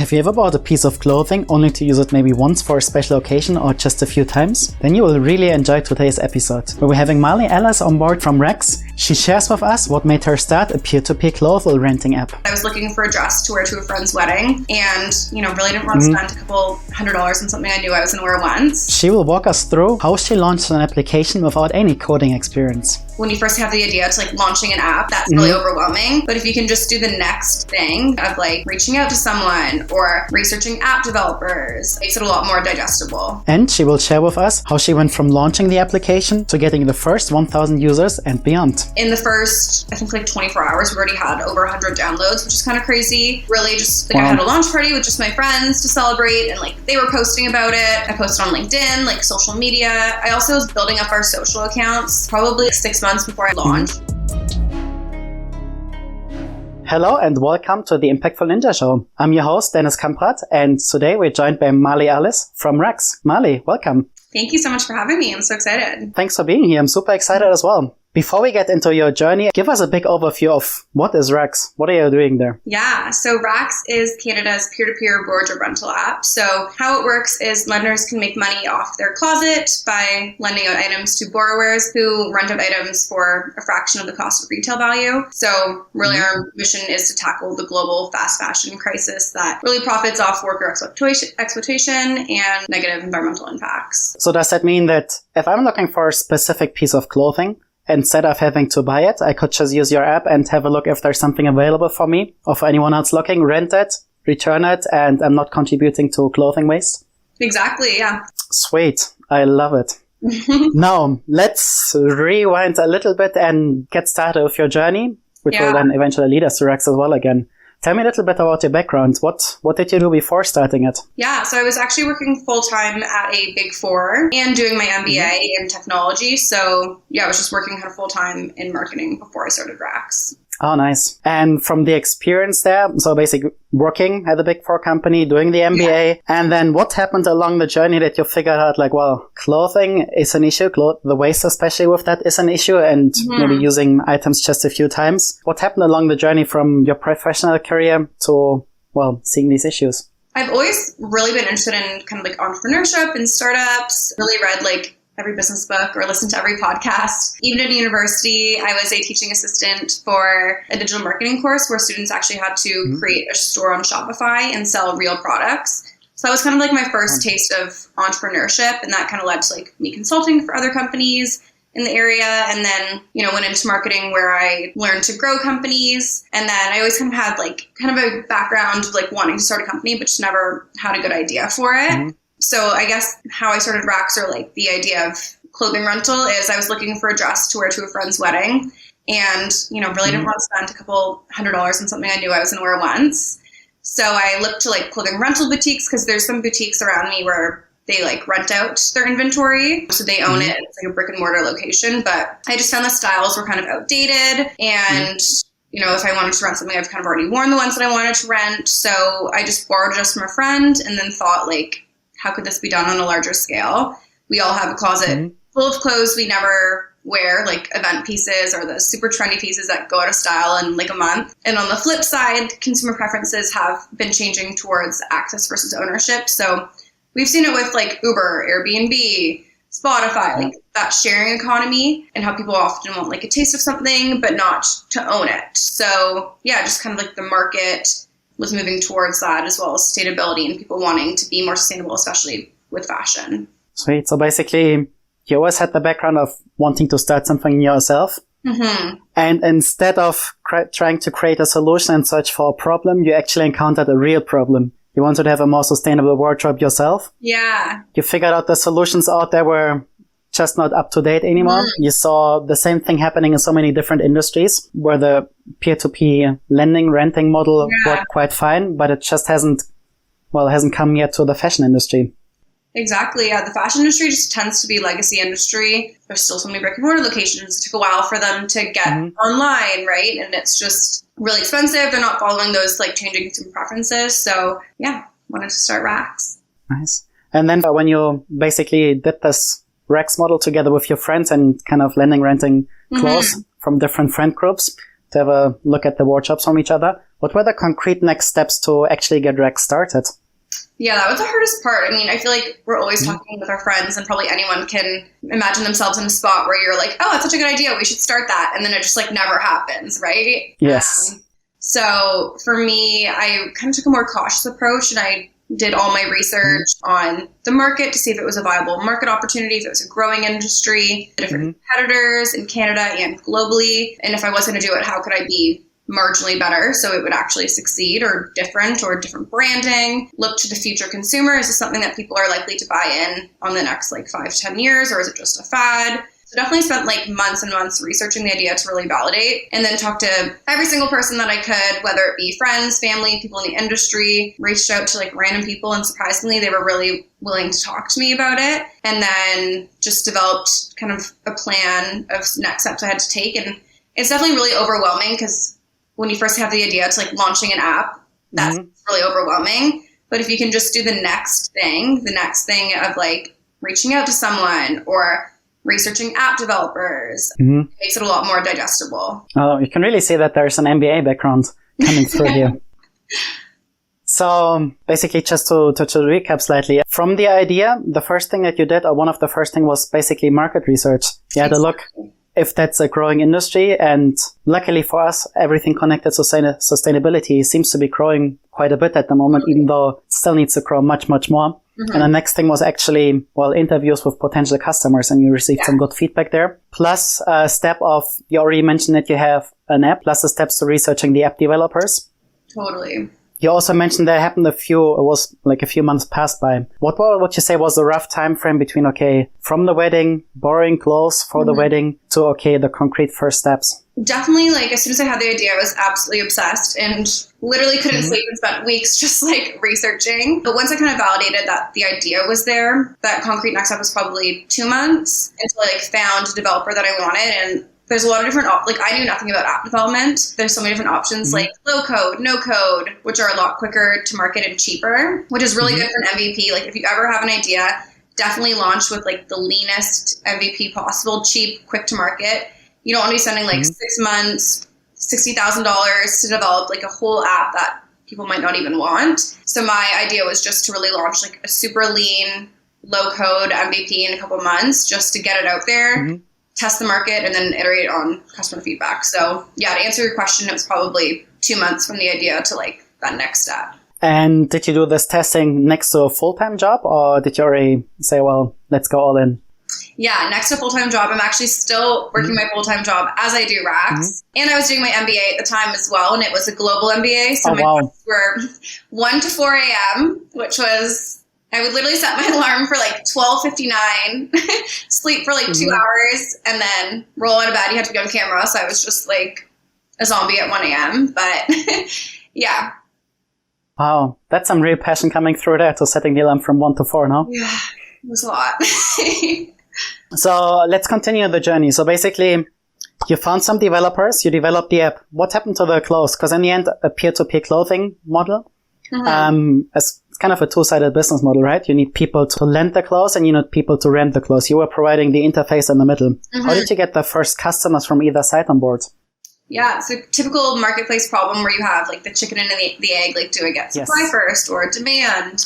Have you ever bought a piece of clothing only to use it maybe once for a special occasion or just a few times? Then you will really enjoy today's episode, where we're having Marley Alles on board from Rex. She shares with us what made her start a peer-to-peer clothing renting app. I was looking for a dress to wear to a friend's wedding and, really didn't want to spend a couple $100 on something I knew I was going to wear once. She will walk us through how she launched an application without any coding experience. When you first have the idea to launching an app, that's really overwhelming. But if you can just do the next thing of reaching out to someone or researching app developers, it makes it a lot more digestible. And she will share with us how she went from launching the application to getting the first 1,000 users and beyond. In the first, I think 24 hours, we already had over 100 downloads, which is kind of crazy. Really just I had a launch party with just my friends to celebrate, and they were posting about it. I posted on LinkedIn, social media. I also was building up our social accounts probably 6 months before I launched. Hello and welcome to the Impactful Ninja Show. I'm your host, Dennis Kamprad, and today we're joined by Marley Alles from Rex. Marley, welcome. Thank you so much for having me. I'm so excited. Thanks for being here. I'm super excited as well. Before we get into your journey, give us a big overview of what is Rex? What are you doing there? Yeah, so Rex is Canada's peer-to-peer wardrobe rental app. So how it works is lenders can make money off their closet by lending out items to borrowers who rent out items for a fraction of the cost of retail value. So really our mission is to tackle the global fast fashion crisis that really profits off worker exploitation and negative environmental impacts. So does that mean that if I'm looking for a specific piece of clothing, instead of having to buy it, I could just use your app and have a look if there's something available for me or for anyone else looking, rent it, return it, and I'm not contributing to clothing waste? Exactly, yeah. Sweet. I love it. Now, let's rewind a little bit and get started with your journey, which will then eventually lead us to Rex as well again. Tell me a little bit about your background. What did you do before starting it? Yeah, so I was actually working full-time at a Big Four and doing my MBA in technology. So I was just working kind of full-time in marketing before I started Rex. Oh, nice. And from the experience there, so basically working at a Big Four company, doing the MBA, and then what happened along the journey that you figured out clothing is an issue, the waste especially with that is an issue, and maybe using items just a few times. What happened along the journey from your professional career to, seeing these issues? I've always really been interested in kind of entrepreneurship and startups, really read every business book or listen to every podcast. Even at university, I was a teaching assistant for a digital marketing course where students actually had to create a store on Shopify and sell real products. So that was kind of my first taste of entrepreneurship, and that kind of led to me consulting for other companies in the area, and then, went into marketing where I learned to grow companies. And then I always kind of had kind of a background of wanting to start a company, but just never had a good idea for it. So I guess how I started Rex, or the idea of clothing rental, is I was looking for a dress to wear to a friend's wedding and, really didn't want to spend a couple $100 on something I knew I was going to wear once. So I looked to clothing rental boutiques, because there's some boutiques around me where they rent out their inventory. So they own it. It's a brick and mortar location. But I just found the styles were kind of outdated, and if I wanted to rent something, I've kind of already worn the ones that I wanted to rent. So I just borrowed it just from a friend and then thought how could this be done on a larger scale? We all have a closet full of clothes we never wear, event pieces or the super trendy pieces that go out of style in a month. And on the flip side, consumer preferences have been changing towards access versus ownership. So we've seen it with Uber, Airbnb, Spotify, that sharing economy, and how people often want a taste of something, but not to own it. So just kind of the market was moving towards that, as well as sustainability and people wanting to be more sustainable, especially with fashion. Sweet. So basically, you always had the background of wanting to start something yourself. And instead of trying to create a solution and search for a problem, you actually encountered a real problem. You wanted to have a more sustainable wardrobe yourself. Yeah. You figured out the solutions out there were just not up to date anymore. You saw the same thing happening in so many different industries where the peer-to-peer renting model worked quite fine, but it just hasn't come yet to the fashion industry. Exactly. Yeah, the fashion industry just tends to be legacy industry. There's still so many brick and mortar locations. It took a while for them to get online, right? And it's just really expensive. They're not following those changing consumer preferences. So wanted to start Rex. Nice. And then when you basically did this Rex model together with your friends and kind of renting clothes from different friend groups to have a look at the wardrobes from each other, what were the concrete next steps to actually get Rex started? Yeah, that was the hardest part. I mean, I feel like we're always talking with our friends, and probably anyone can imagine themselves in a spot where you're like, oh, that's such a good idea, we should start that. And then it just like never happens, right? Yes. So for me, I kind of took a more cautious approach, and I did all my research on the market to see if it was a viable market opportunity, if it was a growing industry, the different competitors in Canada and globally. And if I was going to do it, how could I be marginally better so it would actually succeed, or different branding? Look to the future consumer. Is this something that people are likely to buy in on the next like 5 to 10 years, or is it just a fad? So definitely spent like months and months researching the idea to really validate, and then talked to every single person that I could, whether it be friends, family, people in the industry, reached out to like random people, and surprisingly they were really willing to talk to me about it. And then just developed kind of a plan of next steps I had to take. And it's definitely really overwhelming, because when you first have the idea to like launching an app, that's really overwhelming. But if you can just do the next thing of like reaching out to someone or researching app developers, it makes it a lot more digestible. Oh, you can really see that there's an MBA background coming through here. So basically, just to recap slightly, from the idea, the first thing that you did, or one of the first thing, was basically market research. You had to look if that's a growing industry. And luckily for us, everything connected to sustainability seems to be growing quite a bit at the moment, even though it still needs to grow much, much more. And the next thing was actually, interviews with potential customers, and you received some good feedback there. Plus a step of, you already mentioned that you have an app, plus the steps to researching the app developers. Totally. You also mentioned that happened a few months passed by. What would you say was the rough time frame between, from the wedding, borrowing clothes for the wedding, to, the concrete first steps? Definitely, like, as soon as I had the idea, I was absolutely obsessed and literally couldn't sleep, and spent weeks just like researching. But once I kind of validated that the idea was there, that concrete next step was probably 2 months until I found a developer that I wanted. And there's a lot of different, I knew nothing about app development. There's so many different options, like low code, no code, which are a lot quicker to market and cheaper, which is really good for an MVP. Like, if you ever have an idea, definitely launch with like the leanest MVP possible, cheap, quick to market. You don't want to be spending like 6 months, $60,000 to develop like a whole app that people might not even want. So my idea was just to really launch like a super lean, low code MVP in a couple months, just to get it out there, test the market, and then iterate on customer feedback. So yeah, to answer your question, it was probably 2 months from the idea to like that next step. And did you do this testing next to a full-time job, or did you already say, well, let's go all in? Yeah, next to a full-time job. I'm actually still working my full-time job as I do Rax. And I was doing my MBA at the time as well, and it was a global MBA. So my classes were 1 to 4 a.m., which was, I would literally set my alarm for like 12:59, sleep for like 2 hours, and then roll out of bed. You had to be on camera, so I was just like a zombie at 1 a.m. But yeah. Wow, that's some real passion coming through there, to setting the alarm from 1 to 4, no? Yeah, it was a lot. So let's continue the journey. So basically, you found some developers, you developed the app. What happened to the clothes? Because in the end, a peer-to-peer clothing model, it's kind of a two-sided business model, right? You need people to lend the clothes, and you need people to rent the clothes. You were providing the interface in the middle. How did you get the first customers from either side on board? Yeah, it's a typical marketplace problem where you have like the chicken and the egg, like, do I get supply first or demand?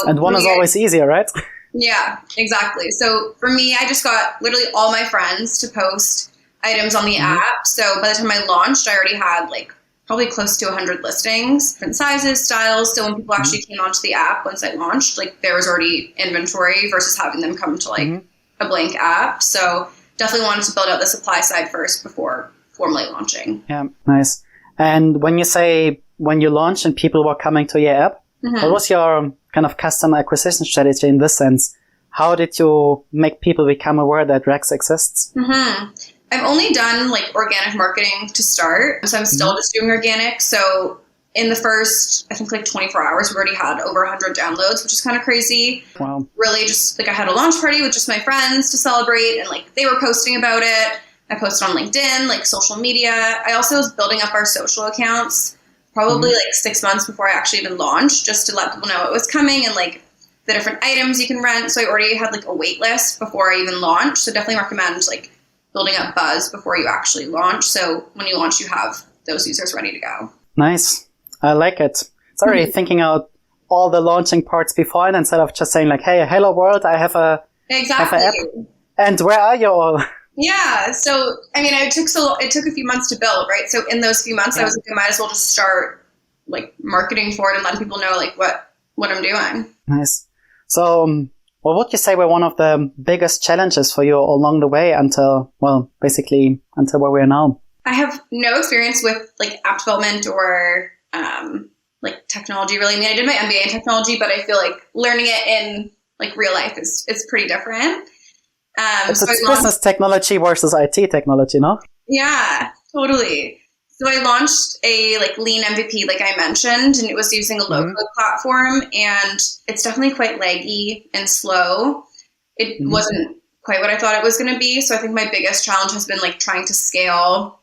And one is always easier, right? Yeah, exactly. So for me, I just got literally all my friends to post items on the app. So by the time I launched, I already had like probably close to 100 listings, different sizes, styles. So when people actually came onto the app, once I launched, like there was already inventory versus having them come to like a blank app. So definitely wanted to build out the supply side first before formally launching. Yeah, nice. And when you say when you launched and people were coming to your app, what was your kind of customer acquisition strategy in this sense? How did you make people become aware that Rex exists? I've only done like organic marketing to start. So I'm still just doing organic. So in the first, I think like 24 hours, we already had over 100 downloads, which is kind of crazy. Wow. Really just like I had a launch party with just my friends to celebrate, and like they were posting about it. I posted on LinkedIn, like social media. I also was building up our social accounts probably like 6 months before I actually even launched, just to let people know it was coming and like the different items you can rent. So I already had like a wait list before I even launched. So definitely recommend like building up buzz before you actually launch. So when you launch, you have those users ready to go. Nice. I like it. It's already thinking out all the launching parts before, and instead of just saying like, "Hey, hello world, I have a app." And where are you all? Yeah. So I mean, it took a few months to build, right? So in those few months, I was like, I might as well just start like marketing for it and letting people know like what I'm doing. Nice. So, what would you say were one of the biggest challenges for you along the way until where we are now? I have no experience with like app development or like technology really. I mean, I did my MBA in technology, but I feel like learning it in like real life is pretty different. It's business technology versus IT technology, no? Yeah, totally. So I launched a like lean MVP, like I mentioned, and it was using a low-code platform, and it's definitely quite laggy and slow. It wasn't quite what I thought it was going to be. So I think my biggest challenge has been like trying to scale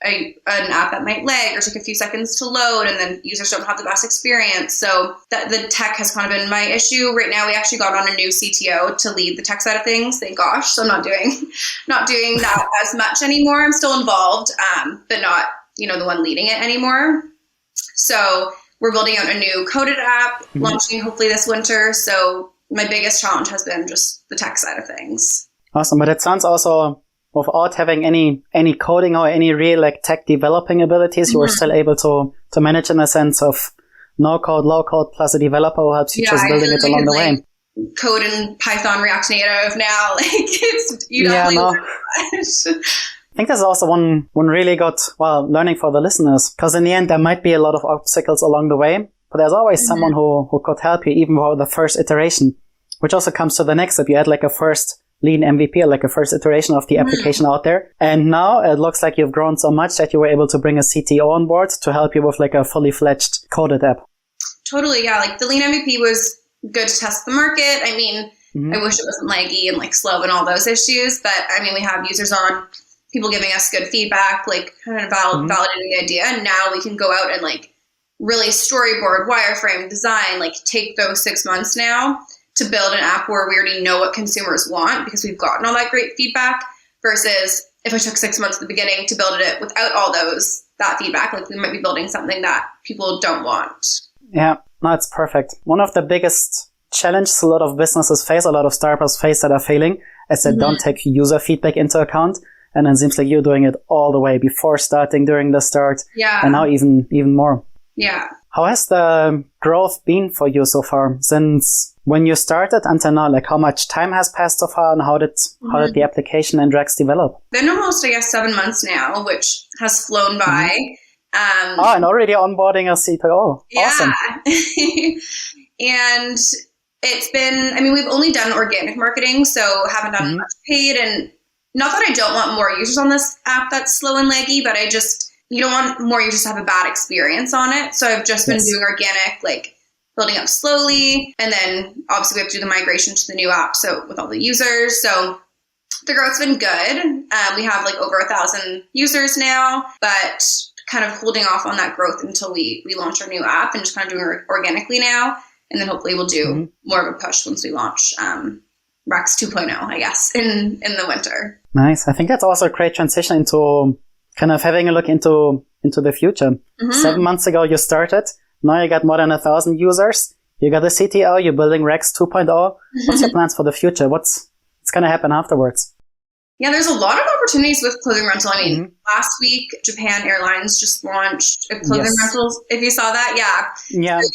an app that might lag or take a few seconds to load, and then users don't have the best experience. So that the tech has kind of been my issue. Right now, we actually got on a new CTO to lead the tech side of things. Thank gosh. So I'm not doing that as much anymore. I'm still involved, but not the one leading it anymore. So we're building out a new coded app, launching hopefully this winter. So my biggest challenge has been just the tech side of things. Awesome, but it sounds also, without having any coding or any real like tech developing abilities, you were still able to manage in a sense of no code, low code plus a developer who helps you just building it along the way. Code in Python, React Native now, like it's I think there's also one really good learning for the listeners, because in the end there might be a lot of obstacles along the way, but there's always someone who could help you even for the first iteration, which also comes to the next step. You had like a first lean MVP, or like a first iteration of the application out there. And now it looks like you've grown so much that you were able to bring a CTO on board to help you with like a fully fledged coded app. Totally. Yeah. Like the lean MVP was good to test the market. I mean, I wish it wasn't laggy and like slow and all those issues, but I mean, we have users on, people giving us good feedback, like kind of validating the idea. And now we can go out and like really storyboard, wireframe, design, like take those 6 months now to build an app where we already know what consumers want because we've gotten all that great feedback, versus if I took 6 months at the beginning to build it without all that feedback, like we might be building something that people don't want. Yeah, no, it's perfect. One of the biggest challenges a lot of businesses face, a lot of startups face that are failing, is they don't take user feedback into account. And it seems like you're doing it all the way before starting, during the start, and now even more. Yeah. How has the growth been for you so far since when you started until now? Like how much time has passed so far, and how did the application and Rex develop? Been almost, I guess, 7 months now, which has flown by. And already onboarding a CTO. Yeah. Awesome. And it's been, I mean, we've only done organic marketing, so haven't done much paid. And not that I don't want more users on this app that's slow and laggy, but you don't want more users to have a bad experience on it. So I've just been doing organic, like building up slowly. And then obviously we have to do the migration to the new app. So with all the users, so the growth's been good. We have like over 1,000 users now, but kind of holding off on that growth until we launch our new app and just kind of doing it organically now. And then hopefully we'll do more of a push once we launch Rex 2.0, I guess, in the winter. Nice. I think that's also a great transition into kind of having a look into the future. 7 months ago, you started. Now you got more than 1,000 users. You got a CTO. You're building Rex 2.0. What's your plans for the future? What's going to happen afterwards? Yeah, there's a lot of opportunities with clothing rental. I mean, last week, Japan Airlines just launched a clothing rentals. If you saw that, yeah. So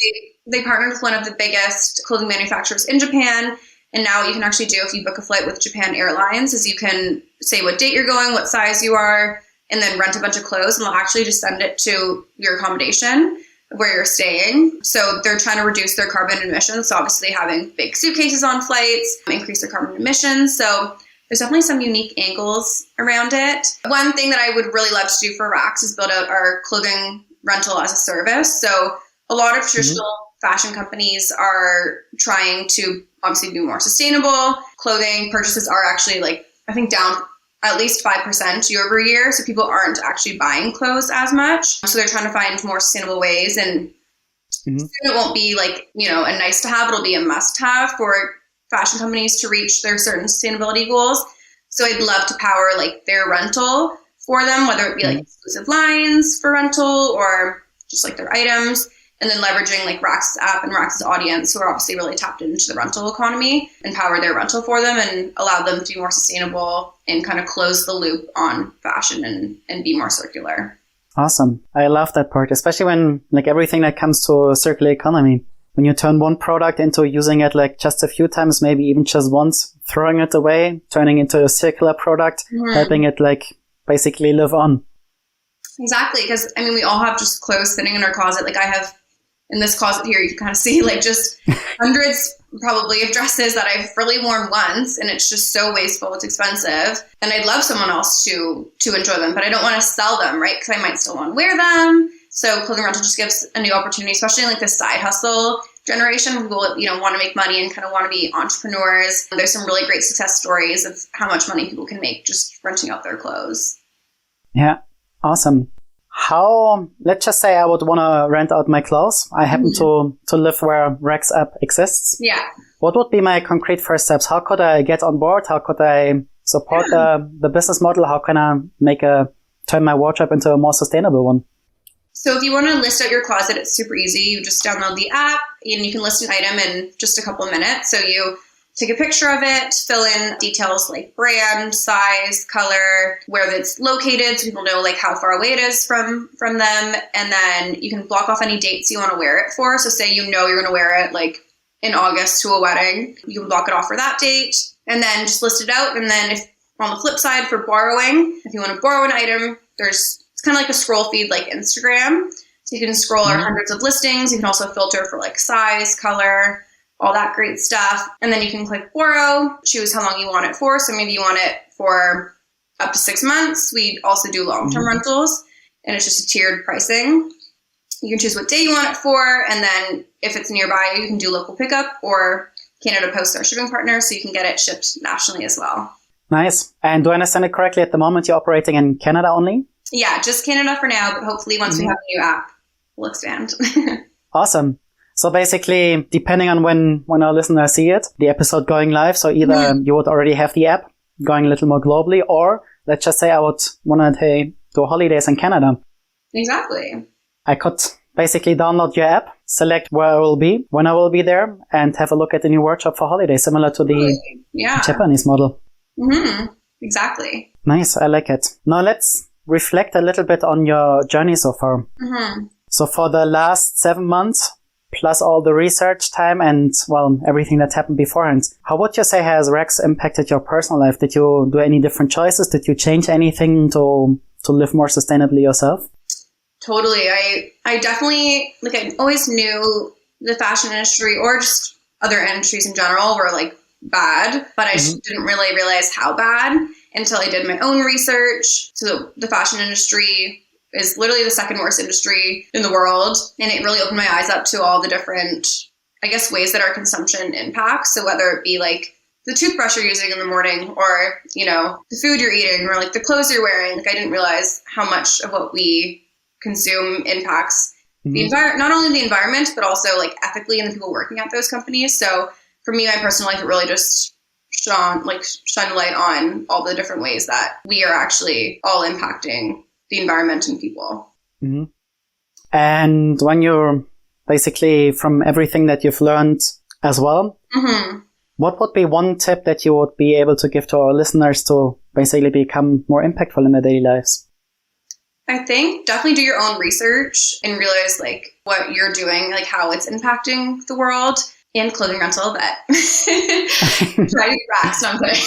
they partnered with one of the biggest clothing manufacturers in Japan. And now what you can actually do if you book a flight with Japan Airlines is you can say what date you're going, what size you are, and then rent a bunch of clothes, and they'll actually just send it to your accommodation where you're staying. So they're trying to reduce their carbon emissions. So obviously having big suitcases on flights, increase their carbon emissions. So there's definitely some unique angles around it. One thing that I would really love to do for Rax is build out our clothing rental as a service. So a lot of traditional fashion companies are trying to obviously be more sustainable. Clothing purchases are actually I think down at least 5% year over year. So people aren't actually buying clothes as much. So they're trying to find more sustainable ways. And soon it won't be a nice to have, it'll be a must have for fashion companies to reach their certain sustainability goals. So I'd love to power their rental for them, whether it be exclusive lines for rental or just like their items. And then leveraging like Rax's app and Rax's audience, who are obviously really tapped into the rental economy, empower their rental for them and allow them to be more sustainable and kind of close the loop on fashion and be more circular. Awesome. I love that part, especially when like everything that comes to circular economy. When you turn one product into using it like just a few times, maybe even just once, throwing it away, turning into a circular product, helping it like basically live on. Exactly. Because I mean, we all have just clothes sitting in our closet. Like I have in this closet here, you can kind of see like just hundreds probably of dresses that I've really worn once, and it's just so wasteful. It's expensive, and I'd love someone else to enjoy them, but I don't want to sell them, right? Because I might still want to wear them. So clothing rental just gives a new opportunity, especially in like the side hustle generation. People, want to make money and kind of want to be entrepreneurs. There's some really great success stories of how much money people can make just renting out their clothes. Yeah, awesome. Let's just say I would want to rent out my clothes. I happen to live where Rax app exists. Yeah. What would be my concrete first steps? How could I get on board? How could I support the business model? How can I turn my wardrobe into a more sustainable one? So if you want to list out your closet, it's super easy. You just download the app and you can list an item in just a couple of minutes. So you take a picture of it, fill in details like brand, size, color, where it's located, so people know like how far away it is from them. And then you can block off any dates you want to wear it for. So say you're going to wear it like in August to a wedding, you can block it off for that date and then just list it out. And then if on the flip side for borrowing, if you want to borrow an item, it's kind of like a scroll feed like Instagram. So you can scroll hundreds of listings. You can also filter for like size, color, all that great stuff. And then you can click borrow, choose how long you want it for. So maybe you want it for up to 6 months. We also do long-term rentals, and it's just a tiered pricing. You can choose what day you want it for. And then if it's nearby, you can do local pickup, or Canada Post, our shipping partner, so you can get it shipped nationally as well. Nice. And do I understand it correctly? At the moment, you're operating in Canada only? Yeah, just Canada for now, but hopefully once we have a new app, we'll expand. Awesome. So basically, depending on when our listeners see it, the episode going live, so either you would already have the app going a little more globally, or let's just say I would want to do holidays in Canada. Exactly. I could basically download your app, select where I will be, when I will be there, and have a look at the new workshop for holidays, similar to the Japanese model. Exactly. Nice. I like it. Now let's reflect a little bit on your journey so far. So for the last 7 months, plus all the research time and, everything that happened beforehand, how would you say has Rax impacted your personal life? Did you do any different choices? Did you change anything to live more sustainably yourself? Totally. I definitely, I always knew the fashion industry or just other industries in general were bad, but I just didn't really realize how bad until I did my own research. So the fashion industry is literally the second worst industry in the world. And it really opened my eyes up to all the different, ways that our consumption impacts. So whether it be the toothbrush you're using in the morning or, the food you're eating or the clothes you're wearing, I didn't realize how much of what we consume impacts the not only the environment, but also ethically and the people working at those companies. So for me, my personal life, it really just shone a light on all the different ways that we are actually all impacting the environment and people. And when you're basically from everything that you've learned as well, what would be one tip that you would be able to give to our listeners to basically become more impactful in their daily lives? I think definitely do your own research and realize what you're doing, how it's impacting the world. And clothing rental, but try to get Rax, no, I'm kidding.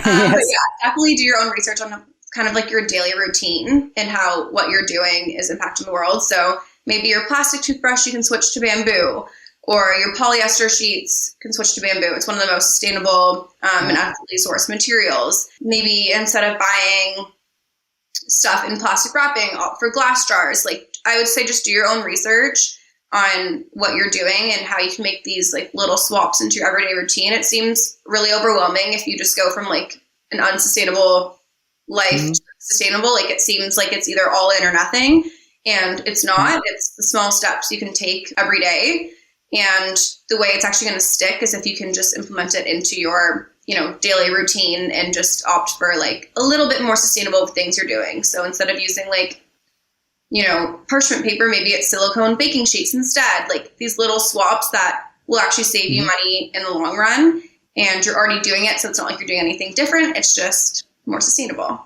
But yeah, definitely do your own research on kind of your daily routine and how what you're doing is impacting the world. So maybe your plastic toothbrush, you can switch to bamboo, or your polyester sheets can switch to bamboo. It's one of the most sustainable and ethically sourced materials. Maybe instead of buying stuff in plastic wrapping, opt for glass jars. I would say just do your own research on what you're doing and how you can make these little swaps into your everyday routine. It seems really overwhelming if you just go from an unsustainable life to sustainable. It seems like it's either all in or nothing, and it's not. It's the small steps you can take every day, and the way it's actually going to stick is if you can just implement it into your daily routine and just opt for a little bit more sustainable things you're doing. So instead of using parchment paper, maybe it's silicone baking sheets instead. Like these little swaps that will actually save you money in the long run. And you're already doing it, so it's not like you're doing anything different. It's just more sustainable.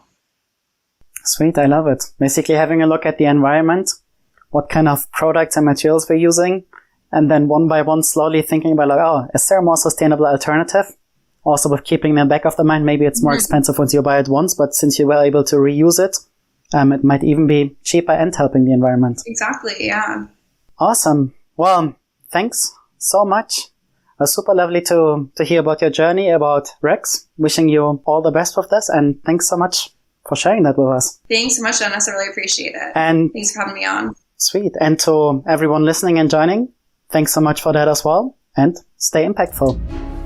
Sweet, I love it. Basically having a look at the environment, what kind of products and materials we're using, and then one by one slowly thinking about is there a more sustainable alternative? Also with keeping in the back of the mind, maybe it's more expensive once you buy it once, but since you were able to reuse it, it might even be cheaper and helping the environment. Exactly, yeah. Awesome. Well, thanks so much. It was super lovely to hear about your journey, about Rex. Wishing you all the best with this, and thanks so much for sharing that with us. Thanks so much, Dennis. I really appreciate it. And thanks for having me on. Sweet. And to everyone listening and joining, thanks so much for that as well, and stay impactful.